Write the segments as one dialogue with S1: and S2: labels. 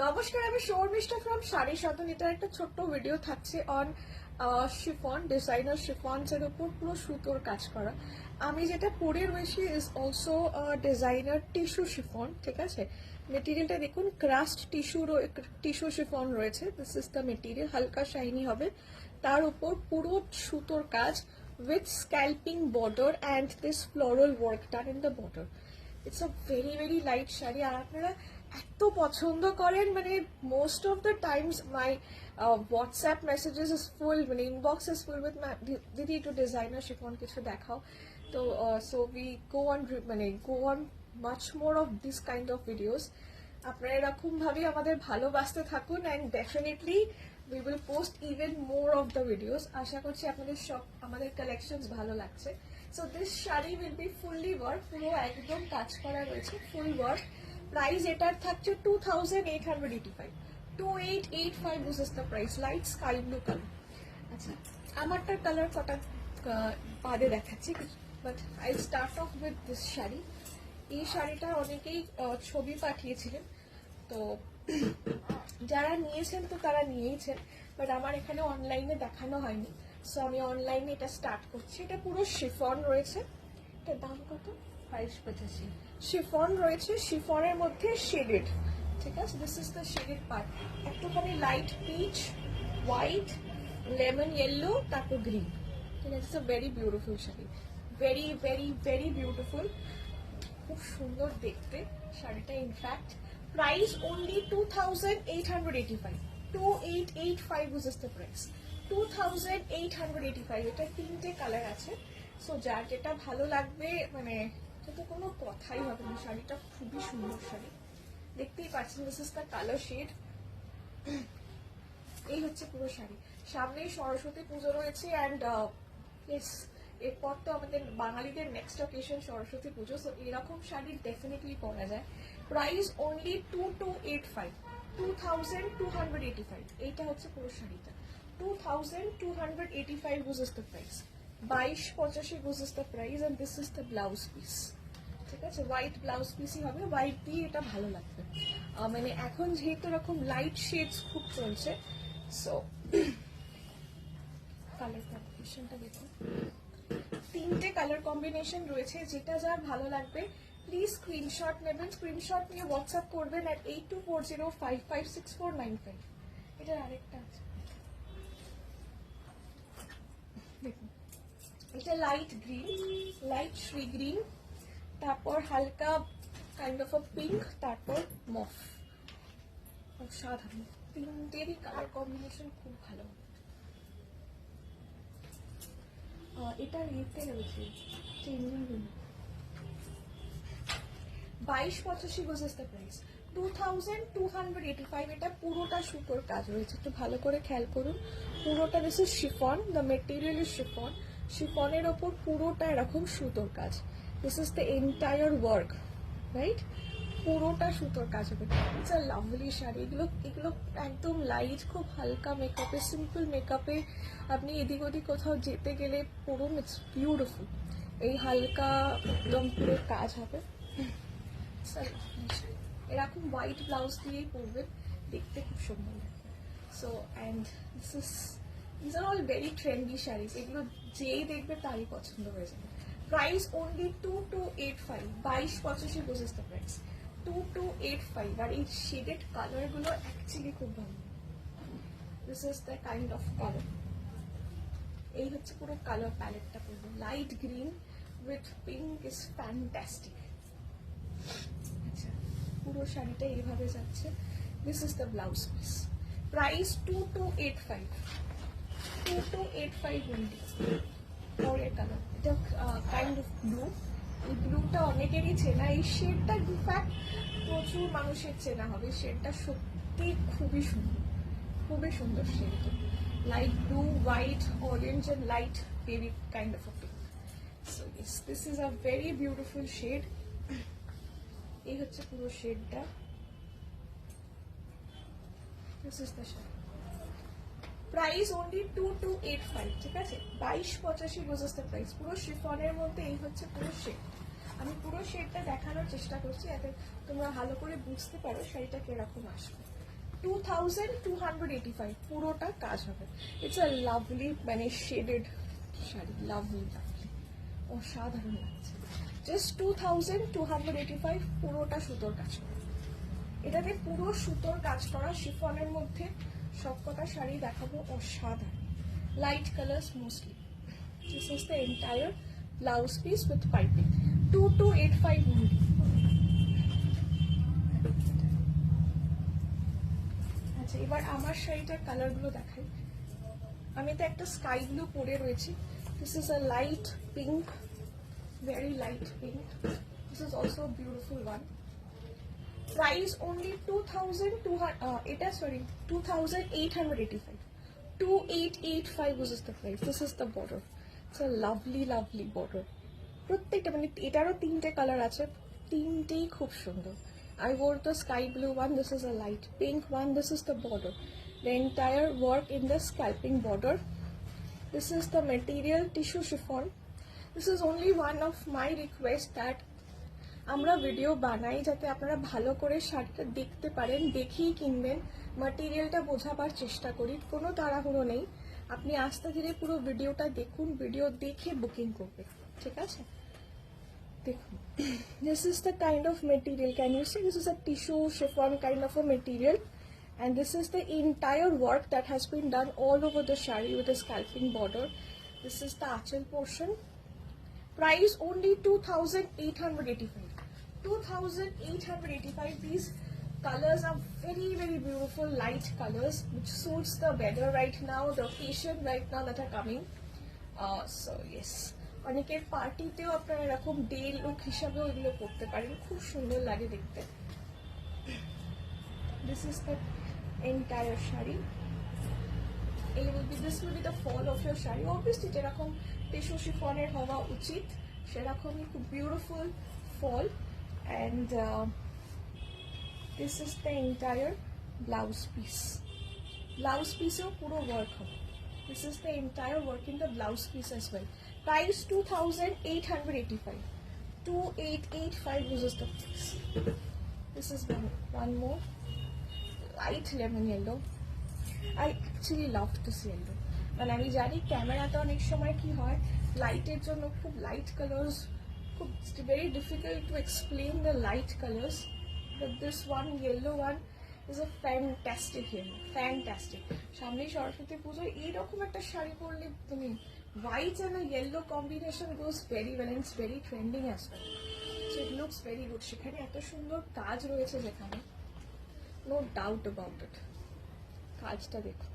S1: নমস্কার, আমি শর্মিষ্ঠা ফ্রম শাড়ি সদন। এটার একটা ছোট্ট ভিডিও থাকছে অন শিফন, ডিজাইনার শিফনস এর উপর পুরো সুতোর কাজ করা। আমি যেটা পরে রয়েছি is also designer tissue chiffon, ঠিক আছে। মেটেরিয়ালটা দেখুন, ক্রাস্ট টিস্যু শিফন রয়েছে। দিস ইজ দ্য মেটেরিয়াল, হালকা শাইনি হবে। তার উপর পুরো সুতোর কাজ with scalping border and this floral work done in the border. It's a very very light sari, আর আপনারা এত পছন্দ করেন, মানে most of the times my WhatsApp messages is full, মানে ইনবক্স ইজ ফুল উইথ দিদি একটু ডিজাইনার শিফন কিছু দেখাও। তো so we go on much more of this kind of videos. আপনারা এরকম ভাবে আমাদের ভালোবাসতে থাকুন and definitely we will post even more of the videos. আশা করছি আপনাদের সব আমাদের কালেকশনস ভালো লাগছে। So this sari will be fully work, পুরো একদম কাজ করা রয়েছে, ফুল ওয়ার্ক। প্রাইস এটার থাকছে 2885, 2885 this is the price, light sky blue colour. আচ্ছা, আমারটার কালার কটা বাদে দেখাচ্ছি, but I start of with this sari. এই শাড়িটা অনেকেই ছবি পাঠিয়েছিলেন, তো যারা নিয়েছেন তো তারা নিয়েইছেন, বাট আমার এখানে অনলাইনে দেখানো হয়নি, সো আমি অনলাইনে এটা স্টার্ট করছি। এটা পুরো শিফন রয়েছে। এটার দাম কত? 585। শিফন রয়েছে, শিফনের মধ্যে শেডেড, ঠিক আছে। This is the shaded part, একটুখানি light peach, white, lemon yellow, তারপর গ্রিন, ঠিক আছে। It's a very beautiful sari, very very very beautiful, খুব সুন্দর দেখতে শাড়িটা। In fact price only 2885, 2885 this is the price, 2885। এটা তিনটে কালার আছে, সো যার যেটা ভালো লাগবে, মানে এটা তো কোনো কথাই হবে না। শাড়িটা খুবই সুন্দর শাড়ি, দেখতেই পাচ্ছেন। This is the colour shade. এই হচ্ছে পুরো শাড়ি। সামনেই সরস্বতী পুজো রয়েছে অ্যান্ড এরপর তো আমাদের বাঙালিদের নেক্সট অকেশন সরস্বতী পুজো, সো এরকম শাড়ি ডেফিনেটলি পরা যায়। Price only 2285, 2285। এইটা হচ্ছে পুরো শাড়িটা, 2285 this is the price, 2285 this is the price. And this is the blouse piece, ঠিক আছে। হোয়াইট ব্লাউজ পিসই হবে, হোয়াইট দিয়ে এটা ভালো লাগবে। মানে এখন যেহেতু এরকম লাইট শেডস খুব চলছে, সো কালার কম্বিনেশনটা দেখুন, তিনটে কালার কম্বিনেশন রয়েছে। যেটা যার ভালো লাগবে প্লিজ স্ক্রিনশট নেবেন, স্ক্রিনশট নিয়ে হোয়াটসঅ্যাপ করবেন at 8240556495। এটার আরেকটা আছে দেখুন, এটা light green, light Shri green, তারপর হালকা কাইন্ড অফ আ পিঙ্ক, তারপর মফ। অসাধারণ, তিনটেরই কালার কম্বিনেশন খুব ভালো। এটা রেটে রয়েছে 2285 দিস ইজ দ্য প্রাইস, 2285। এটা পুরোটা সুতোর কাজ রয়েছে, একটু ভালো করে খেয়াল করুন। পুরোটা this is chiffon, the material is chiffon. শিফনের ওপর পুরোটা এরকম সুতোর কাজ। This is the entire work, right. পুরোটা সুতোর কাজ হবে। It's a lovely sari. এগুলো একদম লাইট, খুব হালকা মেকআপে, সিম্পল মেকআপে আপনি এদিক ওদিক কোথাও যেতে গেলে পুরো ইটস বিউটিফুল। এই হালকা একদম পুরো কাজ হবে। এরকম হোয়াইট ব্লাউজ দিয়েই পরবেন, দেখতে খুব সুন্দর লাগবে। So and this are all very trendy saris, এগুলো যেই দেখবে তারই পছন্দ হয়ে যাবে। Price only 2285, 2285 this is the price, 2285। আর এই শেডেড কালার গুলো অ্যাকচুয়ালি খুব ভালো। This is the kind of colour. এই হচ্ছে পুরো কালার প্যালেটটা পড়বে, light green with pink is fantastic. আচ্ছা, পুরো শাড়িটা এইভাবে যাচ্ছে। This is the blouse piece, price 2285, 2285 only. পরের কালার, এটা কাইন্ড অফ ব্লু। এই ব্লুটা অনেকেরই চেনা, এই শেডটা ইনফ্যাক্ট প্রচুর মানুষের চেনা হবে। শেডটা সত্যি খুবই সুন্দর, খুবই সুন্দর shade. Light blue, white, orange and light baby kind of a pink. So yes, this is a very beautiful shade. এই হচ্ছে পুরো শেডটা। This is the shade, price only 2285, ঠিক আছে। 2285 দিস ইজ দ্য প্রাইস। পুরো শিফনের মধ্যে এই হচ্ছে পুরো শেড। আমি পুরো শেডটা দেখানোর চেষ্টা করছি যাতে তোমরা ভালো করে বুঝতে পারো শাড়িটা কিরকম আসবে। 2285 পুরোটা কাজ হবে। ইটস আ লাভলি মানে শেডেড শাড়ি, লাভলি লাভলি, অসাধারণ লাগছে। জাস্ট 2285 পুরোটা সুতোর কাজ করা। এটাতে পুরো সুতোর কাজ করা শিফনের মধ্যে সবকটা শাড়ি দেখাবো, অসাধারণ light colours mostly. This is the entire blouse piece with piping, 2285 only। আচ্ছা, এবার আমার শাড়িটার কালারগুলো দেখাই। আমি তো একটা স্কাই ব্লু পরে রয়েছি, this is a light pink, very light pink. This is also a beautiful one. Price only 2885. 2885 was the price. This is the border. It's a lovely lovely border. প্রত্যেকটা মানে এটারও তিনটে কালার আছে, তিনটেই খুব সুন্দর। I wore the sky blue one, this is a light pink one, this is the border. The entire work in the scalping border. This is the material tissue chiffon. This is only one of my request that আমরা video বানাই যাতে আপনারা ভালো করে শাড়িটা দেখতে পারেন, দেখেই কিনবেন, ম্যাটেরিয়ালটা বোঝাবার চেষ্টা করি। কোনো তাড়াহুড়ো নেই, আপনি আস্তে ধীরে পুরো ভিডিওটা দেখুন, ভিডিও দেখে বুকিং করবেন, ঠিক আছে? দেখুন, this is the kind of material, can you see? This is a tissue chiffon kind of a material, and this is the entire work that has been done all over the shari with a scalping border. This is the achal portion. Price only 2885. 2885. These colors are very very beautiful light colors which suits the weather right now, the occasion right now that are coming. So yes, অনেকের পার্টিতেও আপনারা এরকম day look হিসাবে এগুলো পরতে পারেন, খুব সুন্দর লাগে দেখতে। This is the entire sari. This will be the fall of your sari. Obviously যেরকম টিস্যু শিফনের হওয়া উচিত সেরকমই খুব beautiful fall, and this is the entire blouse piece. Blouse piece এও পুরো work হবে। This is the entire work in the blouse piece as well. Price 2885. 2885 is the price. This is one more light lemon yellow. I actually love this yellow. মানে আমি জানি ক্যামেরাতে অনেক সময় কি হয়, লাইটের জন্য খুব লাইট কালার্স, খুব very difficult to explain the light colors, but this one yellow one is a fantastic yellow, fantastic. সামনে সরস্বতী পুজোয় এইরকম একটা শাড়ি পরলে তুমি white and a yellow combination goes very well and it's very trending as well, so it looks very good. সেখানে এত সুন্দর কাজ রয়েছে যেখানে, no doubt about it. কাজটা দেখো,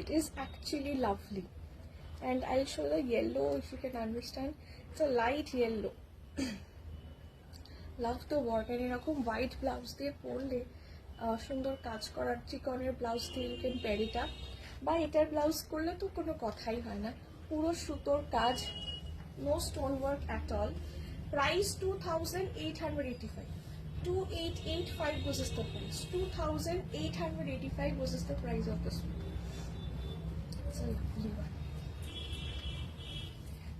S1: it is actually lovely, and I'll show the yellow if you can understand. It's a light yellow. Love the work, and এরকম white blouse দিয়ে পরলে সুন্দর কাজ করার চিকনের ব্লাউজ দিয়ে you can pair it up, বা এটার ব্লাউজ করলে তো কোনো কথাই হয় না, পুরো সুতোর কাজ, no stone work at all. Price 2885. 2885 was the price. 2885 was the price of this one. It's a lovely one.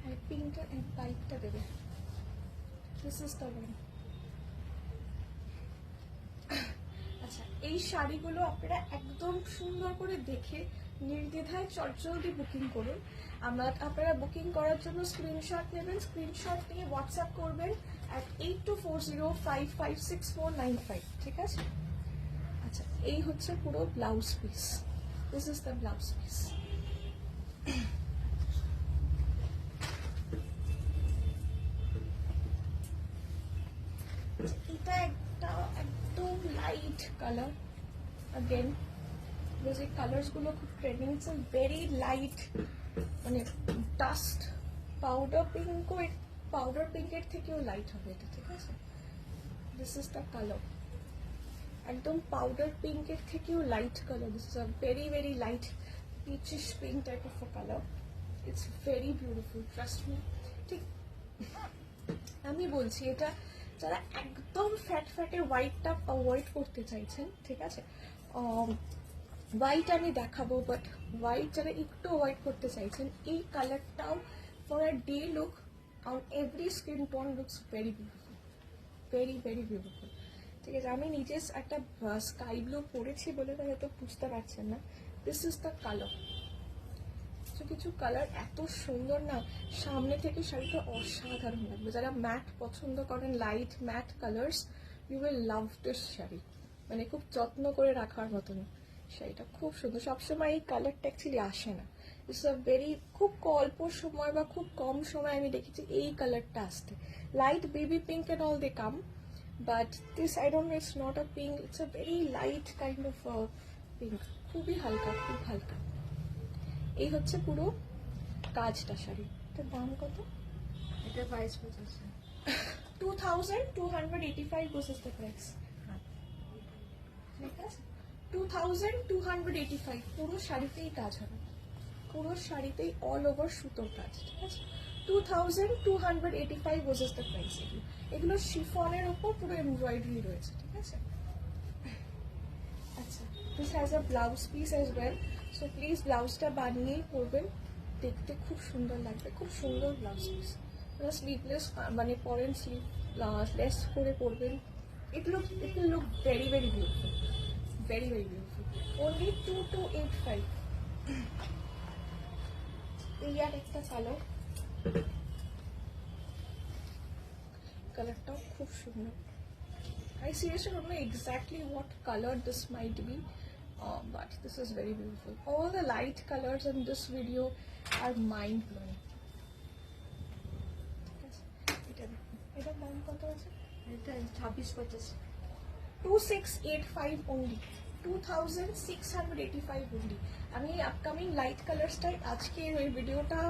S1: I pink and white ta debe. This is the one. আচ্ছা, এই শাড়িগুলো আপনারা একদম সুন্দর করে দেখে নির্দ্বিধায় চটজলদি বুকিং করুন। আপনারা বুকিং করার জন্য স্ক্রিনশট নেবেন, স্ক্রিনশট নিয়ে হোয়াটসঅ্যাপ করবেন at 8240556495, ঠিক আছে? আচ্ছা, এই হচ্ছে পুরো blouse piece. This is the blouse piece. এটা একটা একদম লাইট কালার, अगेन যে কালার্স গুলো খুব trending, it's a very light, মানে ডাস্ট পাউডার পিঙ্ক, পাউডার পিঙ্কের থেকেও লাইট হবে এটা, ঠিক আছে? দিস ইজ দ্য কালার, একদম পাউডার পিঙ্কের থেকেও light colour. This is a very very light peachish pink type of a colour. It's very beautiful, trust me. ঠিক আমি বলছি, এটা যারা একদম ফ্যাট ফ্যাটে হোয়াইটটা অ্যাভয়েড করতে চাইছেন, ঠিক আছে, হোয়াইট আমি দেখাবো, বাট হোয়াইট যারা একটু অ্যাভয়েড করতে চাইছেন, এই কালারটাও for a day look on every skin tone looks very beautiful, very very beautiful. ঠিক আছে, আমি নিজে একটা স্কাই ব্লু পরেছি বলে তাই হয়তো বুঝতে পারছেন না। This is the colour. কিছু কিছু কালার এত সুন্দর না, সামনে থেকে শাড়িটা অসাধারণ লাগবে। যারা ম্যাট পছন্দ করেন, light matte colours, you will love this sari. মানে খুব যত্ন করে রাখার মতন শাড়িটা, খুব সুন্দর। সবসময় এই কালারটা অ্যাকচুয়ালি আসে না, ইটস আ ভেরি, খুব অল্প সময় বা খুব কম সময় আমি দেখেছি এই কালারটা আসতে। Light baby pink and all they come, but this I don't know, it's not a pink, it's a very light kind of pink, খুবই হালকা, খুব হালকা। এই হচ্ছে পুরো কাজটা শাড়ি। এটার দাম কত?
S2: এটা 22-25।
S1: 2285 versus the price. ঠিক আছে, 2285 পুরো শাড়িতেই কাজ হবে, পুরো শাড়িতেই অল ওভার সুতোর কাজ। ঠিক আছে, 2285 versus the price। এগুলো শিফনের উপর পুরো এমব্রয়ডারি রয়েছে। ঠিক আছে, আচ্ছা, this has a blouse piece as well, so please ব্লাউজটা বানিয়েই পরবেন, দেখতে খুব সুন্দর লাগবে, খুব সুন্দর ব্লাউজ পিস। স্লিভলেস মানে পরেন, স্লিভ লেস করে পরবেন, it will look very very beautiful, very very beautiful. Only 2285। এই আর একটা কালার, কালারটাও খুব সুন্দর। I seriously don't know exactly what color this might be, but this is very beautiful. All the light colors in this video are mind blowing. এটার দাম কত আছে?
S2: এটা 26-25।
S1: 2685 only, 2685 only। আমি আপকামিং লাইট কালার্সটাই আজকে ওই ভিডিওটা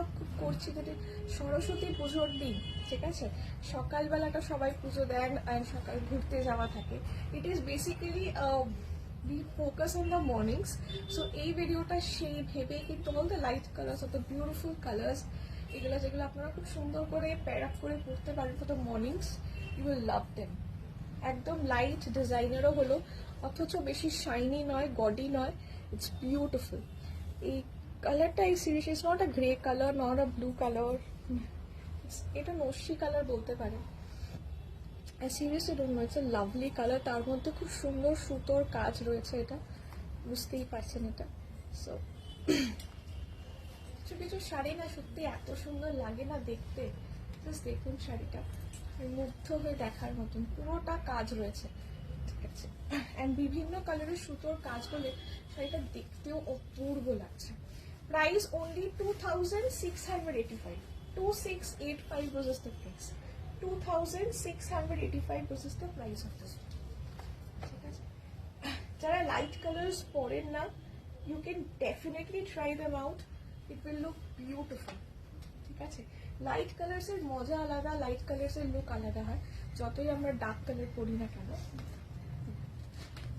S1: করছি, যদি সরস্বতী পুজোর দিন, ঠিক আছে, সকালবেলাটা সবাই পুজো দেন অ্যান্ড সকাল ঘুরতে যাওয়া থাকে। It is basically we focus on the mornings, so এই ভিডিওটা সেই ভেবেই কিন্তু all the light colours of the beautiful colours, এগুলো যেগুলো আপনারা খুব সুন্দর করে প্যার আপ করে পড়তে পারেন for the mornings, you will love them. একদম লাইট ডিজাইনেরও হলো, অথচ বেশি শাইনি নয়, গডি নয়, ইটস বিউটিফুল। এই কালারটা, এই series is not a grey colour, not a blue colour, এটা নস্যি কালার বলতে পারেন। Seriously don't know, it's a lovely colour, তার মধ্যে খুব সুন্দর সুতোর কাজ রয়েছে, এটা বুঝতেই পারছেন এটা। সো কিছু কিছু শাড়ি না সত্যি এত সুন্দর লাগে না দেখতে, জাস্ট দেখুন শাড়িটা, মুগ্ধ হয়ে দেখার মতন, পুরোটা কাজ রয়েছে। ঠিক আছে, অ্যান্ড বিভিন্ন কালারের সুতোর কাজ বলে শাড়িটা দেখতেও অপূর্ব লাগছে। Price only 2685, 2685 versus the price, 2685 versus the price of this। ঠিক আছে, যারা লাইট কালার্স পরেন না, you can definitely try them out, it will look beautiful। ঠিক আছে, লাইট কালার্স এর মজা আলাদা, লাইট কালার্স এর লুক আলাদা হয়, যতই আমরা ডার্ক কালার পরি না কেন।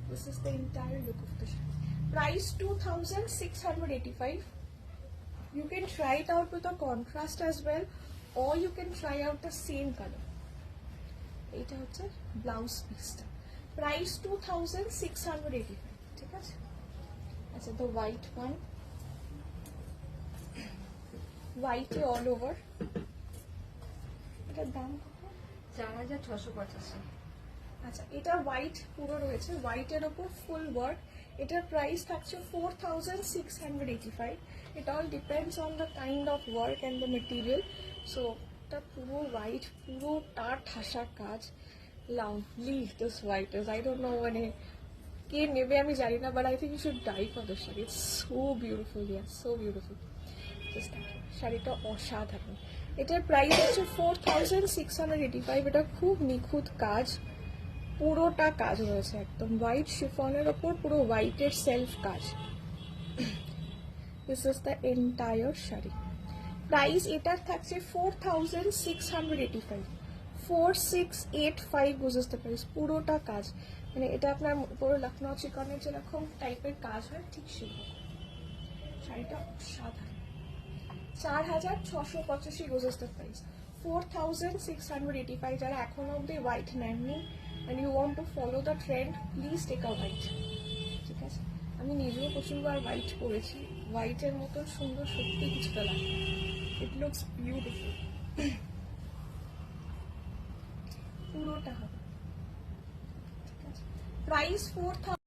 S1: This is the entire look of the shirt. Price 2685। You can try it out with a contrast as well, or you can try out the same color. এটা হচ্ছে ব্লাউজ পিসটা, প্রাইস 2685। ঠিক আছে, আচ্ছা, the white one, white all over, এটার দাম কত?
S2: 4685।
S1: আচ্ছা, এটা হোয়াইট পুরো রয়েছে, হোয়াইটের ওপর ফুল ওয়ার্ক, এটার প্রাইস থাকছে 4685। It all depends on the kind of work and the material. So এটা পুরো হোয়াইট, পুরোটা ঠাসা কাজ, lovely this white is, I don't know, মানে কে নেবে আমি জানি না, but I think you should die for this sari, it's so beautiful, yes so beautiful. Just দেখো শাড়িটা অসাধারণ। এটার প্রাইস হচ্ছে 4685। এটা খুব নিখুঁত কাজ, পুরোটা কাজ রয়েছে, একদম হোয়াইট শিফনের ওপর পুরো হোয়াইটের সেলফ কাজ। This is the entire sari. Price এটার থাকছে 4685, 4685 বুঝেছ দ্য প্রাইস, পুরোটা কাজ, মানে এটা আপনার পুরো লখনৌ চিকনের যেরকম টাইপের কাজ হয় ঠিক সেরকম। শাড়িটা অসাধারণ, 4685 বুঝেছ দ্য প্রাইস, 4685। যারা এখনো অব্দি হোয়াইট নেননি and you want to follow the trend, please take a white। ঠিক আছে, আমি নিজেও প্রচুরবার হোয়াইট পরেছি, হোয়াইটের মতন সুন্দর সত্যি কিছুটা লাগে, ইট লুকস বিউটিফুল। পুরোটা হবে, ঠিক প্রাইস 4000